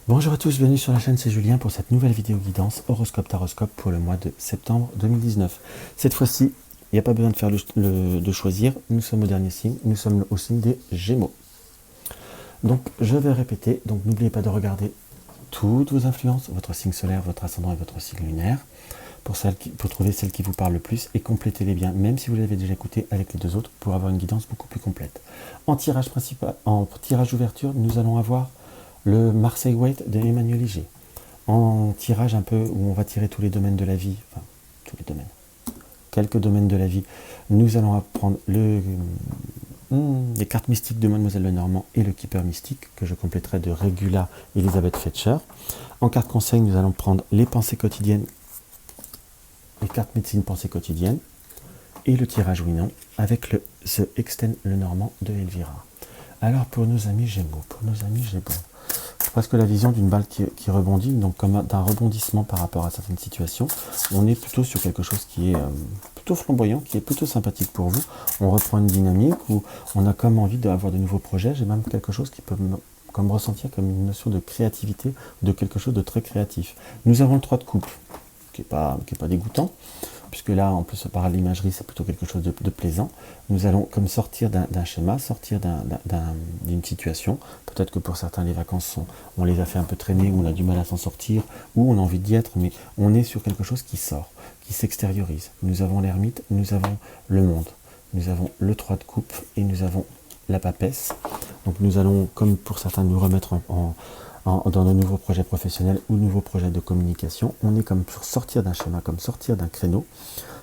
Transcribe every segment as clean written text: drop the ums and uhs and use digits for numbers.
Bonjour à tous, bienvenue sur la chaîne, c'est Julien pour cette nouvelle vidéo guidance horoscope taroscope pour le mois de septembre 2019. Cette fois-ci, il n'y a pas besoin de faire de choisir, nous sommes au dernier signe, nous sommes au signe des Gémeaux. Donc je vais répéter, donc n'oubliez pas de regarder toutes vos influences, votre signe solaire, votre ascendant et votre signe lunaire, pour trouver celle qui vous parle le plus et complétez-les bien, même si vous l'avez déjà écouté avec les deux autres, pour avoir une guidance beaucoup plus complète. En tirage principal, en tirage ouverture, nous allons avoir le Marseille Weight de Emmanuel Liger. En tirage un peu où on va tirer tous les domaines de la vie, enfin tous les domaines, quelques domaines de la vie, nous allons apprendre les cartes mystiques de Mademoiselle Lenormand et le Keeper mystique que je compléterai de Regula Elisabeth Fletcher. En carte conseil, nous allons prendre les pensées quotidiennes, les cartes médecine pensées quotidiennes et le tirage oui non avec le The Extend Lenormand de Elvira. Alors pour nos amis Gémeaux, presque la vision d'une balle qui rebondit, donc comme d'un rebondissement par rapport à certaines situations. On est plutôt sur quelque chose qui est plutôt flamboyant, qui est plutôt sympathique pour vous. On reprend une dynamique où on a comme envie d'avoir de nouveaux projets. J'ai même quelque chose qui peut comme ressentir comme une notion de créativité, de quelque chose de très créatif. Nous avons le 3 de coupe, qui est pas dégoûtant, puisque là, en plus, par l'imagerie, c'est plutôt quelque chose de plaisant. Nous allons comme sortir d'un schéma, sortir d'une situation. Peut-être que pour certains, les vacances, on les a fait un peu traîner, ou on a du mal à s'en sortir, ou on a envie d'y être, mais on est sur quelque chose qui sort, qui s'extériorise. Nous avons l'ermite, nous avons le monde, nous avons le 3 de coupe, et nous avons la papesse. Donc nous allons, comme pour certains, nous remettre dans de nouveaux projets professionnels ou nouveaux projets de communication. On est comme pour sortir d'un schéma, comme sortir d'un créneau.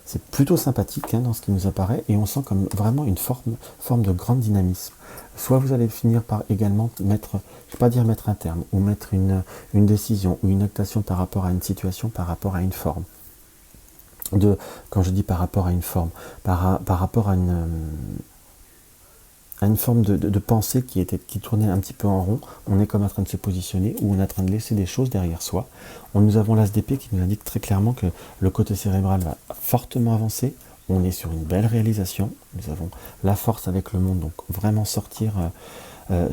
C'est plutôt sympathique dans ce qui nous apparaît et on sent comme vraiment une forme de grand dynamisme. Soit vous allez finir par également mettre, je ne vais pas dire mettre un terme, ou mettre une décision ou une actation par rapport à une situation, par rapport à une forme. Quand je dis par rapport à une forme, par rapport à une forme de pensée qui tournait un petit peu en rond. On est comme en train de se positionner ou on est en train de laisser des choses derrière soi. Nous avons l'as d'épée qui nous indique très clairement que le côté cérébral va fortement avancer. On est sur une belle réalisation. Nous avons la force avec le monde, donc vraiment sortir de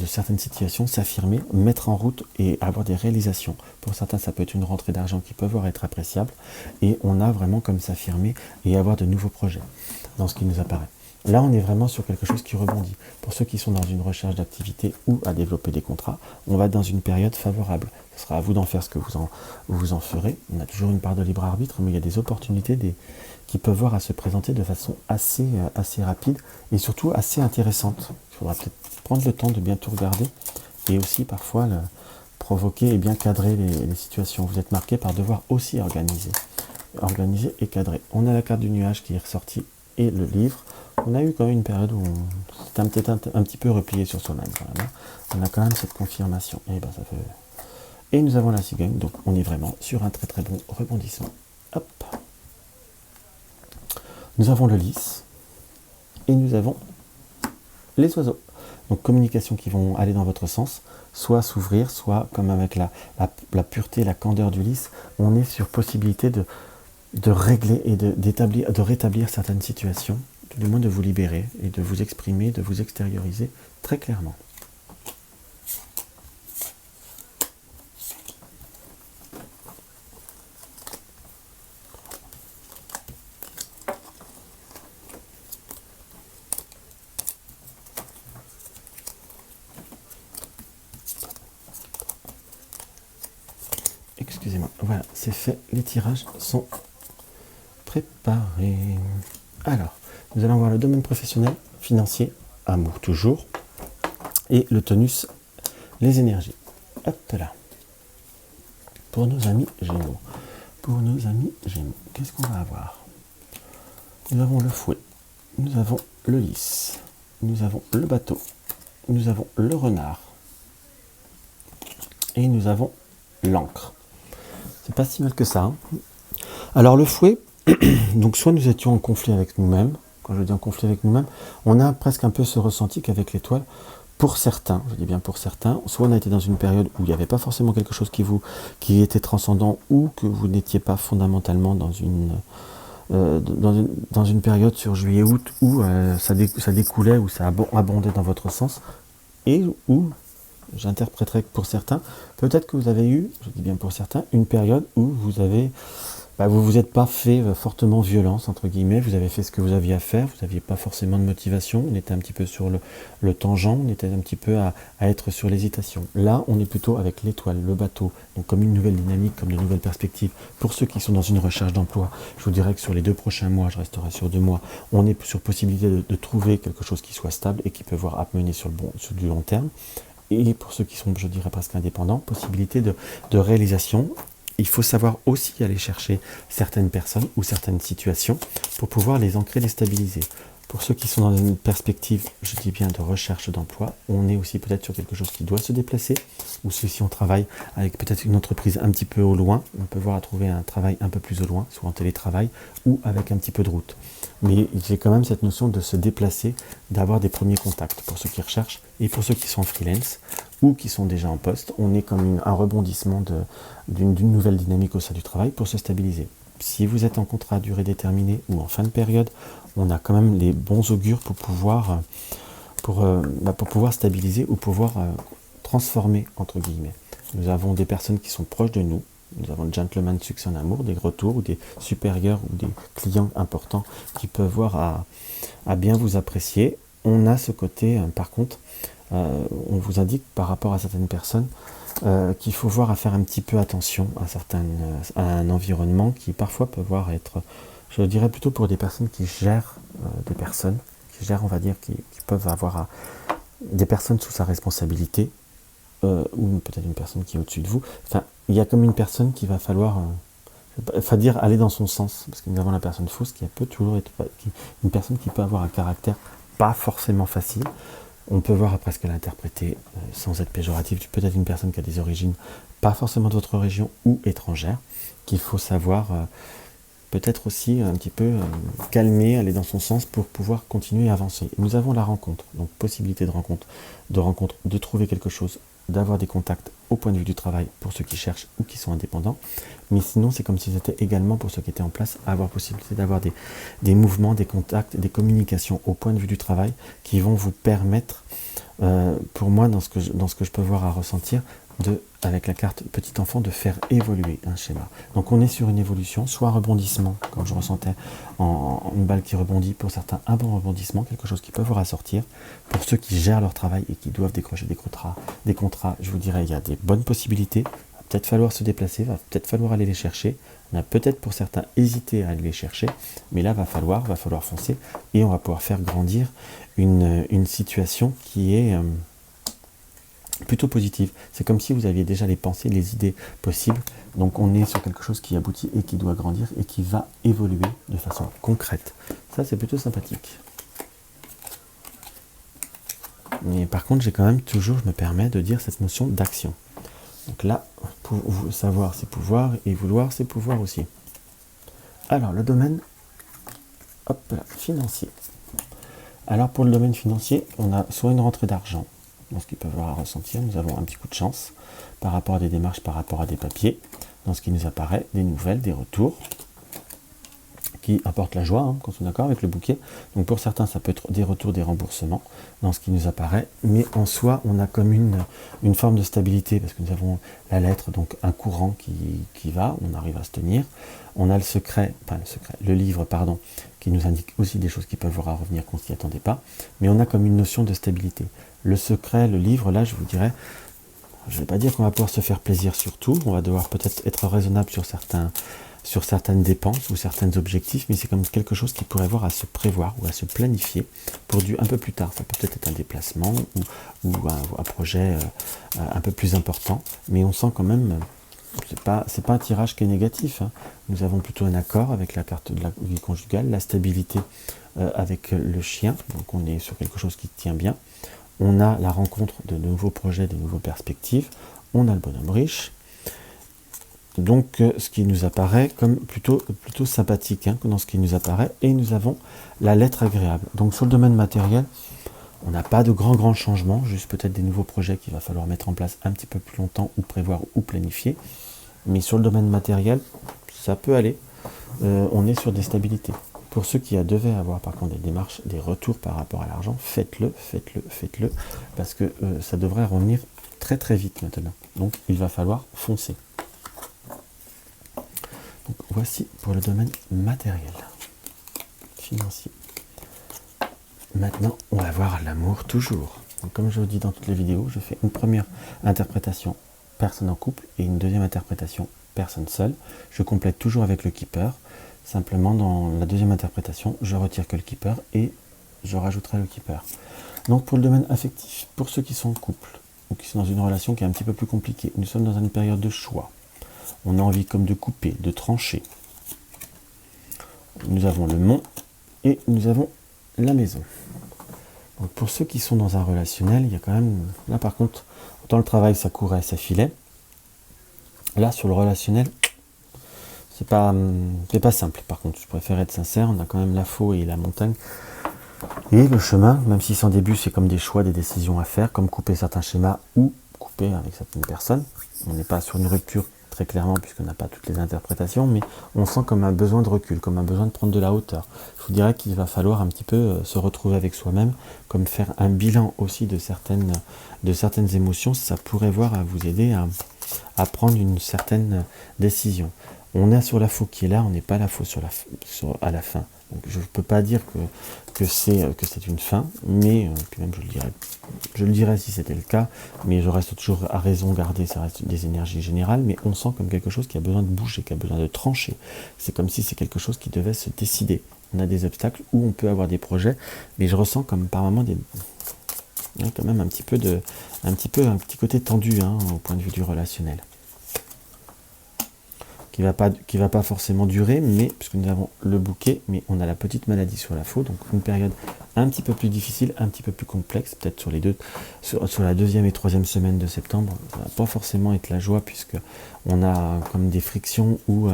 certaines situations, s'affirmer, mettre en route et avoir des réalisations. Pour certains, ça peut être une rentrée d'argent qui peut être appréciable. Et on a vraiment comme s'affirmer et avoir de nouveaux projets dans ce qui nous apparaît. Là, on est vraiment sur quelque chose qui rebondit. Pour ceux qui sont dans une recherche d'activité ou à développer des contrats, on va être dans une période favorable. Ce sera à vous d'en faire ce que vous en ferez. On a toujours une part de libre arbitre, mais il y a des opportunités qui peuvent voir à se présenter de façon assez rapide et surtout assez intéressante. Il faudra peut-être prendre le temps de bien tout regarder et aussi parfois provoquer et bien cadrer les situations. Vous êtes marqué par devoir aussi organiser et cadrer. On a la carte du nuage qui est ressortie et le livre. On a eu quand même une période où c'était peut-être un petit peu replié sur soi-même. On a quand même cette confirmation. Et nous avons la cigogne, donc on est vraiment sur un très très bon rebondissement. Hop. Nous avons le lys et nous avons les oiseaux. Donc communication qui vont aller dans votre sens, soit s'ouvrir, soit comme avec la pureté, la candeur du lys, on est sur possibilité de régler et de rétablir certaines situations, tout du moins de vous libérer et de vous exprimer, de vous extérioriser très clairement. Excusez-moi, voilà, c'est fait, les tirages sont préparés. Alors, nous allons voir le domaine professionnel, financier, amour toujours, et le tonus, les énergies. Hop là. Pour nos amis Gémeaux. Qu'est-ce qu'on va avoir? Nous avons le fouet, nous avons le lys, nous avons le bateau, nous avons le renard, et nous avons l'encre. C'est pas si mal que ça. Alors le fouet, donc soit nous étions en conflit avec nous-mêmes, quand je dis en conflit avec nous-mêmes, on a presque un peu ce ressenti qu'avec l'étoile, pour certains, je dis bien pour certains, soit on a été dans une période où il n'y avait pas forcément quelque chose qui était transcendant ou que vous n'étiez pas fondamentalement dans une période sur juillet-août où ça découlait, où ça abondait dans votre sens, et où j'interpréterais que pour certains, peut-être que vous avez eu, je dis bien pour certains, une période où vous avez vous vous êtes pas fait fortement violence, entre guillemets, vous avez fait ce que vous aviez à faire, vous n'aviez pas forcément de motivation, on était un petit peu sur le tangent, on était un petit peu à être sur l'hésitation. Là, on est plutôt avec l'étoile, le bateau, donc comme une nouvelle dynamique, comme de nouvelles perspectives. Pour ceux qui sont dans une recherche d'emploi, je vous dirais que sur les 2 prochains mois, je resterai sur 2 mois, on est sur possibilité de trouver quelque chose qui soit stable et qui peut voir amener sur du long terme. Et pour ceux qui sont, je dirais, presque indépendants, possibilité de réalisation. Il faut savoir aussi aller chercher certaines personnes ou certaines situations pour pouvoir les ancrer, les stabiliser. Pour ceux qui sont dans une perspective, je dis bien, de recherche d'emploi, on est aussi peut-être sur quelque chose qui doit se déplacer, ou si on travaille avec peut-être une entreprise un petit peu au loin, on peut voir à trouver un travail un peu plus au loin, soit en télétravail, ou avec un petit peu de route. Mais j'ai quand même cette notion de se déplacer, d'avoir des premiers contacts pour ceux qui recherchent, et pour ceux qui sont en freelance, ou qui sont déjà en poste, on est comme un rebondissement d'une nouvelle dynamique au sein du travail pour se stabiliser. Si vous êtes en contrat à durée déterminée ou en fin de période, on a quand même les bons augures pour pouvoir, pour pouvoir stabiliser ou pouvoir transformer, entre guillemets. Nous avons des personnes qui sont proches de nous, nous avons le gentleman de succès en amour, des retours ou des supérieurs ou des clients importants qui peuvent voir à bien vous apprécier. On a ce côté, par contre, on vous indique par rapport à certaines personnes qu'il faut voir à faire un petit peu attention à un environnement qui parfois peut voir être, je dirais plutôt pour des personnes qui gèrent des personnes, qui gèrent, on va dire, qui peuvent avoir des personnes sous sa responsabilité, ou peut-être une personne qui est au-dessus de vous. Enfin, il y a comme une personne qui va falloir, dire aller dans son sens, parce que nous avons la personne fausse qui peut toujours être une personne qui peut avoir un caractère pas forcément facile. On peut voir après ce qu'elle a interprété, sans être péjoratif, peut-être une personne qui a des origines pas forcément de votre région ou étrangère, qu'il faut savoir peut-être aussi un petit peu calmer, aller dans son sens pour pouvoir continuer à avancer. Et nous avons la rencontre, donc possibilité de rencontre, de trouver quelque chose, d'avoir des contacts au point de vue du travail pour ceux qui cherchent ou qui sont indépendants. Mais sinon, c'est comme si c'était également pour ceux qui étaient en place, avoir possibilité d'avoir des mouvements, des contacts, des communications au point de vue du travail qui vont vous permettre, pour moi, dans ce que je peux voir à ressentir, avec la carte petit enfant, de faire évoluer un schéma. Donc on est sur une évolution, soit rebondissement, comme je ressentais en une balle qui rebondit, pour certains un bon rebondissement, quelque chose qui peut vous rassortir. Pour ceux qui gèrent leur travail et qui doivent décrocher des contrats, je vous dirais, il y a des bonnes possibilités. Il va peut-être falloir se déplacer, il va peut-être falloir aller les chercher. On a peut-être pour certains hésité à aller les chercher, mais là va falloir foncer et on va pouvoir faire grandir une situation qui est plutôt positive. C'est comme si vous aviez déjà les pensées, les idées possibles. Donc on est sur quelque chose qui aboutit et qui doit grandir et qui va évoluer de façon concrète. Ça, c'est plutôt sympathique. Mais par contre, j'ai quand même toujours, je me permets de dire cette notion d'action. Donc là, pour savoir, c'est pouvoir, et vouloir, c'est pouvoir aussi. Alors, le domaine financier. Alors, pour le domaine financier, on a soit une rentrée d'argent, dans ce qu'ils peuvent avoir à ressentir, nous avons un petit coup de chance par rapport à des démarches, par rapport à des papiers, dans ce qui nous apparaît, des nouvelles, des retours, qui apportent la joie, quand on est d'accord avec le bouquet. Donc pour certains, ça peut être des retours, des remboursements, dans ce qui nous apparaît, mais en soi, on a comme une forme de stabilité, parce que nous avons la lettre, donc un courant qui va, on arrive à se tenir. On a le livre, qui nous indique aussi des choses qui peuvent voir à revenir qu'on s'y attendait pas, mais on a comme une notion de stabilité. Le secret, le livre, là, je vous dirais, je ne vais pas dire qu'on va pouvoir se faire plaisir sur tout, on va devoir peut-être être raisonnable sur certaines dépenses ou certains objectifs, mais c'est comme quelque chose qui pourrait avoir à se prévoir ou à se planifier pour un peu plus tard. Ça peut être un déplacement ou un projet un peu plus important, mais on sent quand même, c'est pas un tirage qui est négatif. Nous avons plutôt un accord avec la carte de la vie conjugale, la stabilité avec le chien, donc on est sur quelque chose qui tient bien. On a la rencontre de nouveaux projets, de nouvelles perspectives. On a le bonhomme riche. Donc, ce qui nous apparaît comme plutôt sympathique dans ce qui nous apparaît. Et nous avons la lettre agréable. Donc, sur le domaine matériel, on n'a pas de grands changements, juste peut-être des nouveaux projets qu'il va falloir mettre en place un petit peu plus longtemps ou prévoir ou planifier. Mais sur le domaine matériel, ça peut aller. On est sur des stabilités. Pour ceux qui devaient avoir par contre des démarches, des retours par rapport à l'argent, faites-le, parce que ça devrait revenir très très vite maintenant. Donc il va falloir foncer. Donc, voici pour le domaine matériel, financier. Maintenant, on va voir l'amour toujours. Donc, comme je vous dis dans toutes les vidéos, je fais une première interprétation personne en couple et une deuxième interprétation personne seule. Je complète toujours avec le keeper. Simplement, dans la deuxième interprétation, je retire que le keeper et je rajouterai le keeper. Donc, pour le domaine affectif, pour ceux qui sont en couple ou qui sont dans une relation qui est un petit peu plus compliquée, nous sommes dans une période de choix. On a envie comme de couper, de trancher. Nous avons le mont et nous avons la maison. Donc pour ceux qui sont dans un relationnel, il y a quand même... Là par contre, autant le travail ça courait, ça filait. Là sur le relationnel, c'est pas simple. Par contre, je préfère être sincère, on a quand même la faux et la montagne. Et le chemin, même si sans début c'est comme des choix, des décisions à faire, comme couper certains schémas ou couper avec certaines personnes. On n'est pas sur une rupture très clairement puisqu'on n'a pas toutes les interprétations, mais on sent comme un besoin de recul, comme un besoin de prendre de la hauteur. Je vous dirais qu'il va falloir un petit peu se retrouver avec soi-même, comme faire un bilan aussi de certaines émotions. Ça pourrait voir à vous aider à prendre une certaine décision. On est sur la faux qui est là, on n'est pas la faux à la fin. Donc je ne peux pas dire que c'est une fin, mais puis même je le dirais si c'était le cas, mais je reste toujours à raison garder, ça reste des énergies générales, mais on sent comme quelque chose qui a besoin de bouger, qui a besoin de trancher. C'est comme si c'est quelque chose qui devait se décider. On a des obstacles où on peut avoir des projets, mais je ressens comme par moments quand même un petit côté tendu au point de vue du relationnel. Qui va pas forcément durer, mais puisque nous avons le bouquet, mais on a la petite maladie sur la faux, donc une période un petit peu plus difficile, un petit peu plus complexe, peut-être sur la deuxième et troisième semaine de septembre. Ça va pas forcément être la joie, puisque on a comme des frictions ou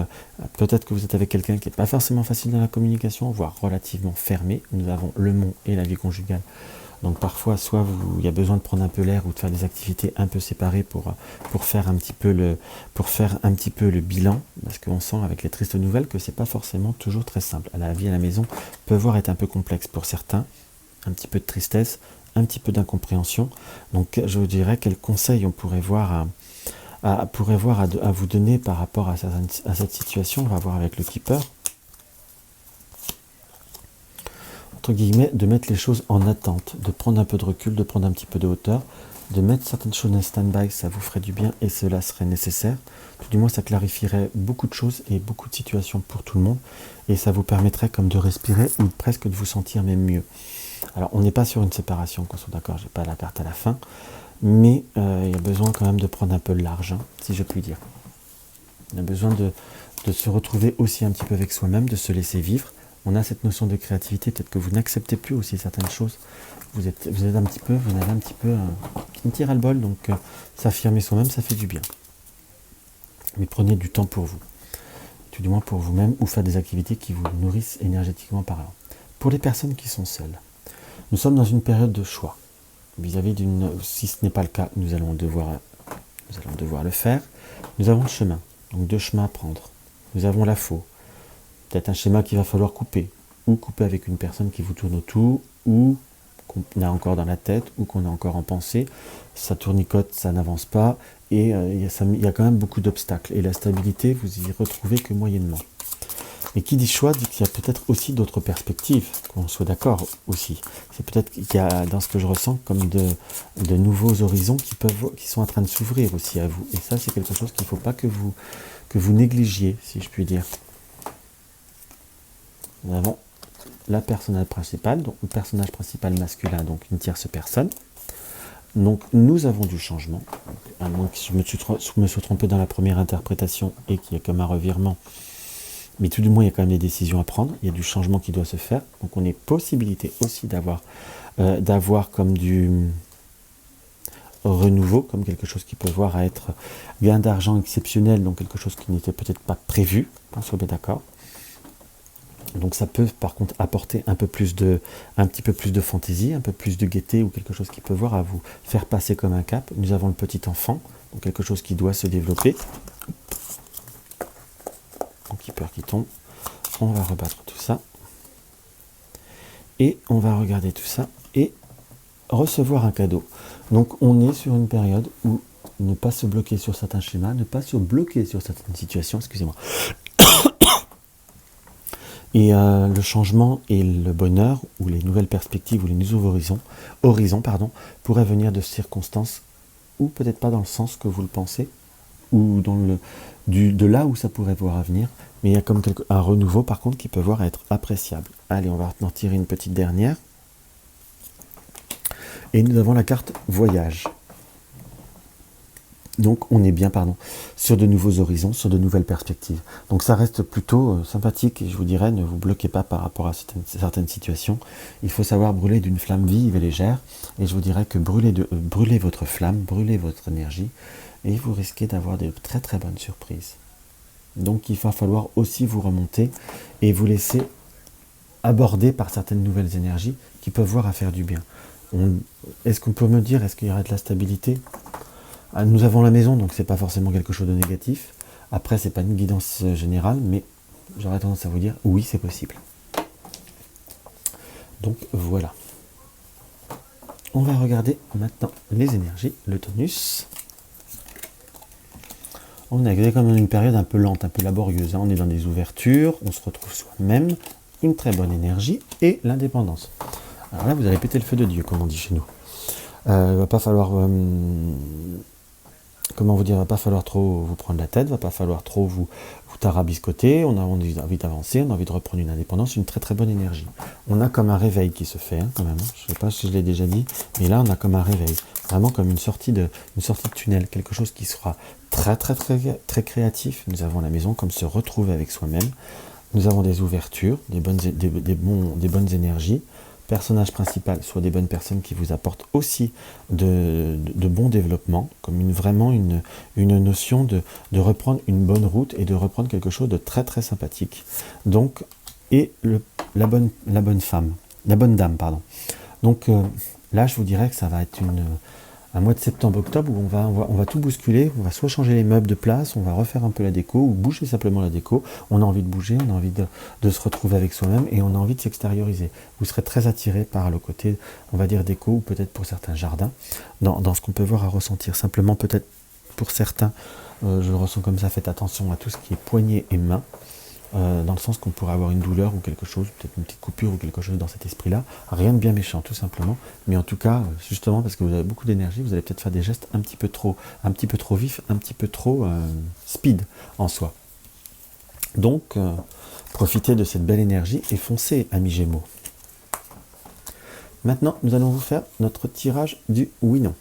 peut-être que vous êtes avec quelqu'un qui n'est pas forcément facile dans la communication, voire relativement fermé. Nous avons le mont et la vie conjugale. Donc parfois, soit il y a besoin de prendre un peu l'air ou de faire des activités un peu séparées pour faire un petit peu le bilan, parce qu'on sent avec les tristes nouvelles que c'est pas forcément toujours très simple. La vie à la maison peut voir être un peu complexe pour certains, un petit peu de tristesse, un petit peu d'incompréhension. Donc je vous dirais quels conseils on pourrait voir à vous donner par rapport à cette situation. On va voir avec le keeper. Entre guillemets, de mettre les choses en attente, de prendre un peu de recul, de prendre un petit peu de hauteur, de mettre certaines choses en stand-by, ça vous ferait du bien et cela serait nécessaire. Tout du moins, ça clarifierait beaucoup de choses et beaucoup de situations pour tout le monde et ça vous permettrait comme de respirer ou presque de vous sentir même mieux. Alors, on n'est pas sur une séparation, qu'on soit d'accord, j'ai pas la carte à la fin, mais il y a besoin quand même de prendre un peu le large, si je puis dire. On a besoin de se retrouver aussi un petit peu avec soi-même, de se laisser vivre. On a cette notion de créativité, peut-être que vous n'acceptez plus aussi certaines choses. Vous avez un petit peu une tire à le bol, donc s'affirmer soi-même, ça fait du bien. Mais prenez du temps pour vous, tout du moins pour vous-même, ou faire des activités qui vous nourrissent énergétiquement parlant. Pour les personnes qui sont seules, nous sommes dans une période de choix. Vis-à-vis si ce n'est pas le cas, nous allons devoir le faire. Nous avons le chemin, donc deux chemins à prendre. Nous avons la faux. Peut-être un schéma qu'il va falloir couper, ou couper avec une personne qui vous tourne autour, ou qu'on a encore dans la tête, ou qu'on a encore en pensée. Ça tournicote, ça n'avance pas, et il y a quand même beaucoup d'obstacles. Et la stabilité, vous y retrouvez que moyennement. Et qui dit choix dit qu'il y a peut-être aussi d'autres perspectives, qu'on soit d'accord aussi. C'est peut-être qu'il y a, dans ce que je ressens, comme de nouveaux horizons qui sont en train de s'ouvrir aussi à vous. Et ça, c'est quelque chose qu'il ne faut pas que vous négligiez, si je puis dire. Nous avons la personnage principale, donc le personnage principal masculin, donc une tierce personne. Donc nous avons du changement, à moins que je me suis trompé dans la première interprétation et qu'il y ait comme un revirement. Mais tout du moins, il y a quand même des décisions à prendre, il y a du changement qui doit se faire. Donc on a possibilité aussi d'avoir comme du renouveau, comme quelque chose qui peut voir à être gain d'argent exceptionnel, donc quelque chose qui n'était peut-être pas prévu, on soit bien d'accord. Donc ça peut par contre apporter un petit peu plus de fantaisie, un peu plus de gaieté ou quelque chose qui peut voir à vous faire passer comme un cap. Nous avons le petit enfant, donc quelque chose qui doit se développer. Donc keeper qui tombe. On va rebattre tout ça. Et on va regarder tout ça et recevoir un cadeau. Donc on est sur une période où ne pas se bloquer sur certains schémas, ne pas se bloquer sur certaines situations, excusez-moi. Et le changement et le bonheur, ou les nouvelles perspectives, ou les nouveaux horizons pourraient venir de circonstances, ou peut-être pas dans le sens que vous le pensez, ou de là où ça pourrait voir à venir, mais il y a comme un renouveau par contre qui peut voir être appréciable. Allez, on va en tirer une petite dernière. Et nous avons la carte voyage. Donc on est bien sur de nouveaux horizons, sur de nouvelles perspectives. Donc ça reste plutôt sympathique et je vous dirais, ne vous bloquez pas par rapport à certaines situations. Il faut savoir brûler d'une flamme vive et légère. Et je vous dirais que brûlez votre flamme, brûlez votre énergie et vous risquez d'avoir de très très bonnes surprises. Donc il va falloir aussi vous remonter et vous laisser aborder par certaines nouvelles énergies qui peuvent voir à faire du bien. Est-ce qu'on peut me dire, est-ce qu'il y aurait de la stabilité ? Nous avons la maison, donc c'est pas forcément quelque chose de négatif. Après, c'est pas une guidance générale, mais j'aurais tendance à vous dire, oui, c'est possible. Donc voilà. On va regarder maintenant les énergies, le tonus. On est comme dans une période un peu lente, un peu laborieuse. On est dans des ouvertures, on se retrouve soi-même, une très bonne énergie et l'indépendance. Alors là, vous allez péter le feu de Dieu, comme on dit chez nous. Il va pas falloir... va pas falloir trop vous prendre la tête, va pas falloir trop vous tarabiscoter, on a envie d'avancer, on a envie de reprendre une indépendance, une très très bonne énergie. On a comme un réveil qui se fait, quand même. Je sais pas si je l'ai déjà dit, mais là on a comme un réveil, vraiment comme une sortie de tunnel, quelque chose qui sera très très très très créatif. Nous avons la maison comme se retrouver avec soi-même. Nous avons des ouvertures, des bonnes énergies. Personnage principal, soit des bonnes personnes qui vous apportent aussi de bons développements, comme vraiment une notion de reprendre une bonne route et de reprendre quelque chose de très très sympathique. Donc, et la bonne dame, pardon. Donc là, je vous dirais que ça va être un mois de septembre-octobre où on va tout bousculer, on va soit changer les meubles de place, on va refaire un peu la déco, ou bouger simplement la déco. On a envie de bouger, on a envie de se retrouver avec soi-même, et on a envie de s'extérioriser. Vous serez très attiré par le côté, on va dire, déco, ou peut-être pour certains jardins, dans ce qu'on peut voir à ressentir. Simplement, peut-être pour certains, je le ressens comme ça, faites attention à tout ce qui est poignet et main, dans le sens qu'on pourrait avoir une douleur ou quelque chose, peut-être une petite coupure ou quelque chose dans cet esprit-là. Rien de bien méchant, tout simplement. Mais en tout cas, justement, parce que vous avez beaucoup d'énergie, vous allez peut-être faire des gestes un petit peu trop vifs, un petit peu trop speed en soi. Donc, profitez de cette belle énergie et foncez, amis Gémeaux. Maintenant, nous allons vous faire notre tirage du oui-non.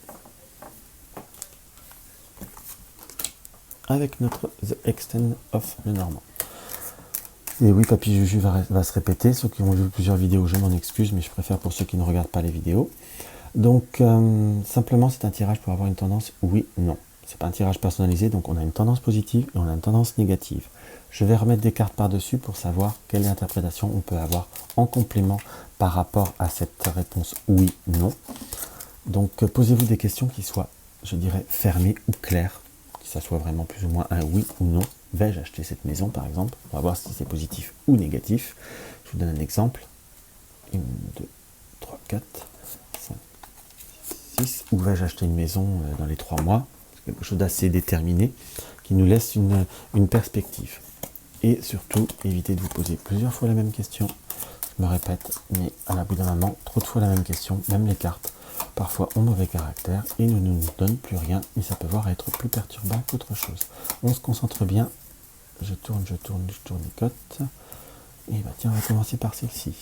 Avec notre The Extend of Lenormand. Et oui, Papy Juju va se répéter. Ceux qui ont vu plusieurs vidéos, je m'en excuse, mais je préfère pour ceux qui ne regardent pas les vidéos. Donc, simplement, c'est un tirage pour avoir une tendance oui, non. C'est pas un tirage personnalisé, donc on a une tendance positive et on a une tendance négative. Je vais remettre des cartes par-dessus pour savoir quelle interprétation on peut avoir en complément par rapport à cette réponse oui, non. Donc, posez-vous des questions qui soient, je dirais, fermées ou claires, que ça soit vraiment plus ou moins un oui ou non. Vais-je acheter cette maison, par exemple? On va voir si c'est positif ou négatif. Je vous donne un exemple. 1, 2, 3, 4, 5, 6. Ou vais-je acheter une maison dans les 3 mois? C'est quelque chose d'assez déterminé qui nous laisse une perspective. Et surtout, évitez de vous poser plusieurs fois la même question. Je me répète, mais à la bout d'un moment, trop de fois la même question, même les cartes, parfois ont mauvais caractère et ne nous donnent plus rien, mais ça peut voir être plus perturbant qu'autre chose. On se concentre bien. Je tourne les cotes. Et bah tiens, on va commencer par celle-ci.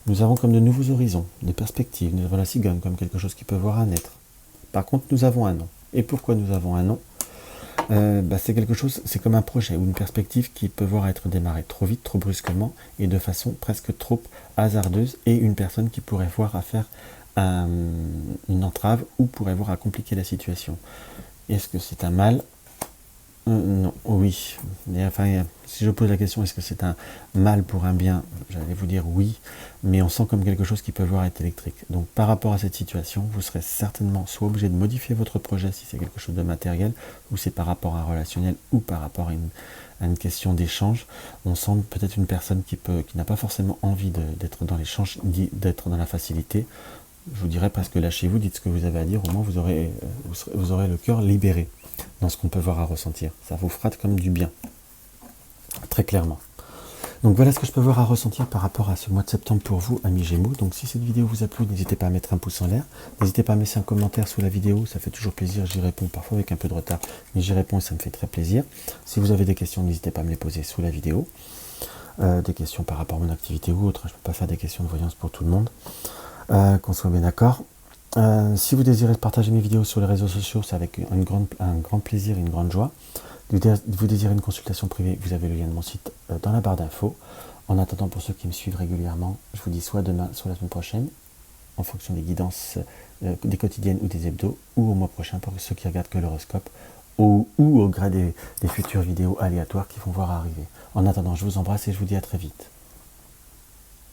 Nous avons comme de nouveaux horizons, des perspectives. Nous avons la cigogne comme quelque chose qui peut voir à naître. Par contre, nous avons un non. Et pourquoi nous avons un non? C'est quelque chose, c'est comme un projet ou une perspective qui peut voir être démarrée trop vite, trop brusquement et de façon presque trop hasardeuse, et une personne qui pourrait voir à faire une entrave ou pourrait voir à compliquer la situation. Est-ce que c'est un mal? Non, oui. Mais enfin, si je pose la question, est-ce que c'est un mal pour un bien? J'allais vous dire oui, mais on sent comme quelque chose qui peut voir être électrique. Donc par rapport à cette situation, vous serez certainement soit obligé de modifier votre projet si c'est quelque chose de matériel, ou c'est par rapport à un relationnel, ou par rapport à une question d'échange. On sent peut-être une personne qui n'a pas forcément envie d'être dans l'échange, d'être dans la facilité. Je vous dirais presque lâchez-vous, dites ce que vous avez à dire, au moins vous aurez le cœur libéré dans ce qu'on peut voir à ressentir. Ça vous fera comme du bien, très clairement. Donc voilà ce que je peux voir à ressentir par rapport à ce mois de septembre pour vous, amis Gémeaux. Donc si cette vidéo vous a plu, n'hésitez pas à mettre un pouce en l'air. N'hésitez pas à laisser un commentaire sous la vidéo, ça fait toujours plaisir, j'y réponds parfois avec un peu de retard, mais j'y réponds et ça me fait très plaisir. Si vous avez des questions, n'hésitez pas à me les poser sous la vidéo. Des questions par rapport à mon activité ou autre, je ne peux pas faire des questions de voyance pour tout le monde. Qu'on soit bien d'accord. Si vous désirez partager mes vidéos sur les réseaux sociaux, c'est avec un grand plaisir et une grande joie. Vous désirez une consultation privée, vous avez le lien de mon site dans la barre d'infos. En attendant, pour ceux qui me suivent régulièrement, je vous dis soit demain, soit la semaine prochaine, en fonction des guidances des quotidiennes ou des hebdos, ou au mois prochain pour ceux qui regardent que l'horoscope, ou au gré des futures vidéos aléatoires qui vont voir arriver. En attendant, je vous embrasse et je vous dis à très vite.